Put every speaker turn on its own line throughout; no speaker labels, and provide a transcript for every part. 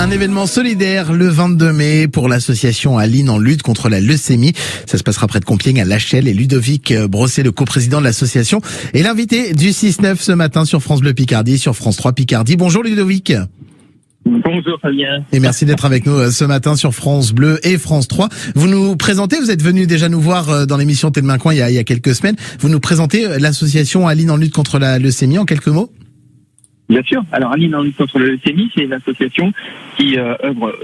Un événement solidaire le 22 mai pour l'association Aline en lutte contre la leucémie. Ça se passera près de Compiègne à Lachelle et Ludovic Brosset, le coprésident de l'association, est l'invité du 6-9 ce matin sur France Bleu Picardie, sur France 3 Picardie. Bonjour Ludovic.
Bonjour Fabien.
Et merci d'être avec nous ce matin sur France Bleu et France 3. Vous nous présentez, vous êtes venu déjà nous voir dans l'émission T'es de main coin il y a quelques semaines. Vous nous présentez l'association Aline en lutte contre la leucémie en quelques mots?
Bien sûr. Alors Aline en lutte contre la leucémie, c'est une association qui œuvre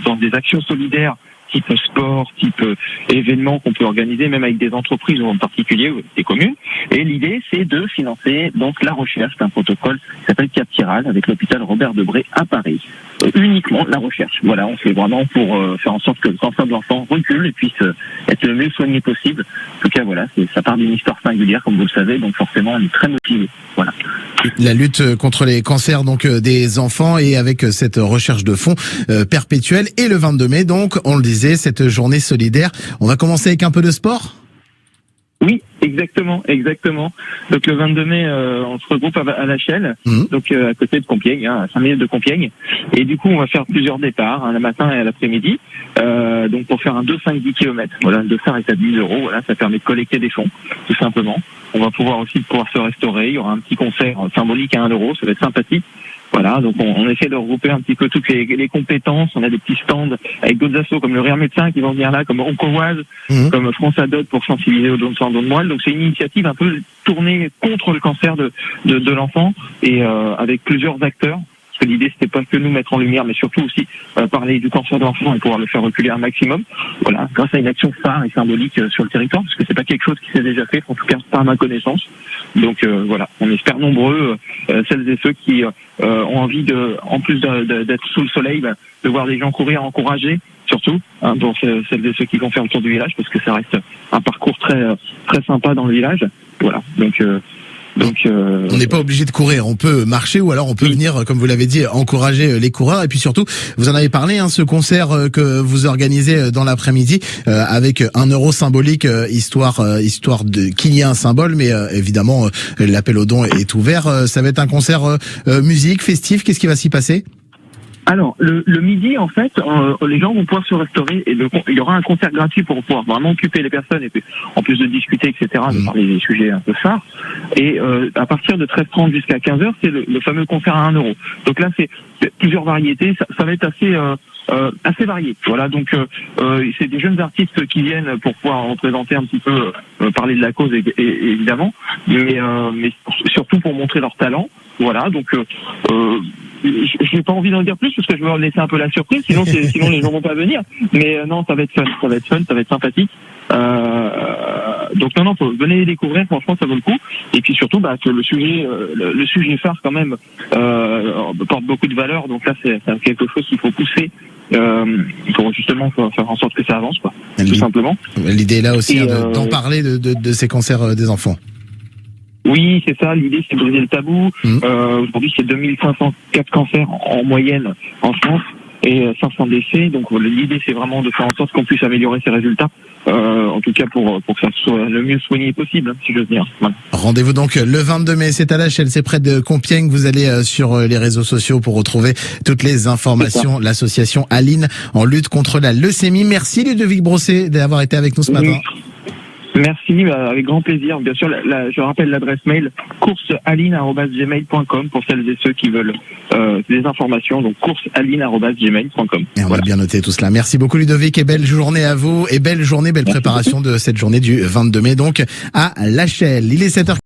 dans des actions solidaires type sport, type événements qu'on peut organiser même avec des entreprises ou en particulier ou des communes. Et l'idée, c'est de financer donc la recherche d'un protocole qui s'appelle Captiral avec l'hôpital Robert Debré à Paris. Uniquement la recherche. Voilà, on fait vraiment pour faire en sorte que le cancer de l'enfant recule et puisse être le mieux soigné possible. En tout cas, voilà, ça part d'une histoire singulière, comme vous le savez, donc forcément, on est très motivé. Voilà.
La lutte contre les cancers donc des enfants et avec cette recherche de fonds perpétuelle. Et le 22 mai, donc, on le disait, cette journée solidaire. On va commencer avec un peu de sport?
Oui, exactement. Donc le 22 mai, on se regroupe à Lachelle, donc à côté de Compiègne, à 5 minutes de Compiègne. Et du coup, on va faire plusieurs départs, le matin et à l'après-midi, donc pour faire un 2-5-10 km. Voilà, le départ est à 10 €. Voilà, ça permet de collecter des fonds, tout simplement. On va pouvoir se restaurer. Il y aura un petit concert symbolique à 1 €. Ça va être sympathique. Voilà, donc on essaie de regrouper un petit peu toutes les compétences. On a des petits stands avec d'autres assos comme le Rire Médecin qui vont venir là, comme Oncovoise, comme France Adot pour sensibiliser aux dons de sang, dons de moelle. Donc c'est une initiative un peu tournée contre le cancer de l'enfant et avec plusieurs acteurs. Parce que l'idée, c'était pas que nous mettre en lumière, mais surtout aussi parler du cancer de l'enfant et pouvoir le faire reculer un maximum. Voilà, grâce à une action phare et symbolique sur le territoire, parce que c'est pas quelque chose qui s'est déjà fait, en tout cas pas à ma connaissance. Donc voilà, on espère nombreux celles et ceux qui ont envie en plus d'être sous le soleil, de voir des gens courir, encourager, surtout pour celles et ceux qui vont faire le tour du village, parce que ça reste un parcours très très sympa dans le village. Voilà, donc on
n'est pas obligé de courir, on peut marcher ou alors on peut venir, comme vous l'avez dit, encourager les coureurs. Et puis surtout, vous en avez parlé, ce concert que vous organisez dans l'après-midi avec 1 € symbolique, histoire qu'il y ait un symbole, mais évidemment l'appel aux dons est ouvert. Ça va être un concert musique, festif, qu'est-ce qui va s'y passer?
Alors, le midi, en fait, les gens vont pouvoir se restaurer et il y aura un concert gratuit pour pouvoir vraiment occuper les personnes et puis, en plus de discuter, etc., de parler des sujets un peu phares. Et à partir de 13h30 jusqu'à 15h, c'est le fameux concert à 1 €. Donc là, c'est plusieurs variétés. Ça va être assez varié. Voilà, donc c'est des jeunes artistes qui viennent pour pouvoir représenter un petit peu, parler de la cause évidemment, mais surtout pour montrer leur talent. Voilà, donc je n'ai pas envie d'en dire plus parce que je veux leur laisser un peu la surprise, sinon les gens vont pas venir. Mais non, ça va être fun, ça va être sympathique. Donc non, venez les découvrir, franchement ça vaut le coup. Et puis surtout que le sujet phare quand même porte beaucoup de valeur. Donc là c'est quelque chose qu'il faut pousser pour justement faire en sorte que ça avance, quoi, tout simplement.
L'idée est là aussi d'en parler de ces cancers des enfants.
Oui, c'est ça. L'idée, c'est de briser le tabou. Aujourd'hui, c'est 2504 cancers en moyenne en France et 500 décès. Donc, l'idée, c'est vraiment de faire en sorte qu'on puisse améliorer ces résultats. En tout cas, pour que ça soit le mieux soigné possible, si j'ose dire. Voilà.
Rendez-vous donc le 22 mai. C'est à Lachelle, c'est près de Compiègne. Vous allez sur les réseaux sociaux pour retrouver toutes les informations. L'association Aline en lutte contre la leucémie. Merci Ludovic Brosset d'avoir été avec nous ce matin.
Merci, avec grand plaisir. Bien sûr, je rappelle l'adresse mail coursealine@gmail.com pour celles et ceux qui veulent des informations. Donc coursealine@gmail.com.
Et on va bien noter tout cela. Merci beaucoup Ludovic et belle journée à vous et belle préparation de cette journée du 22 mai donc à Lachelle. Il est 7h.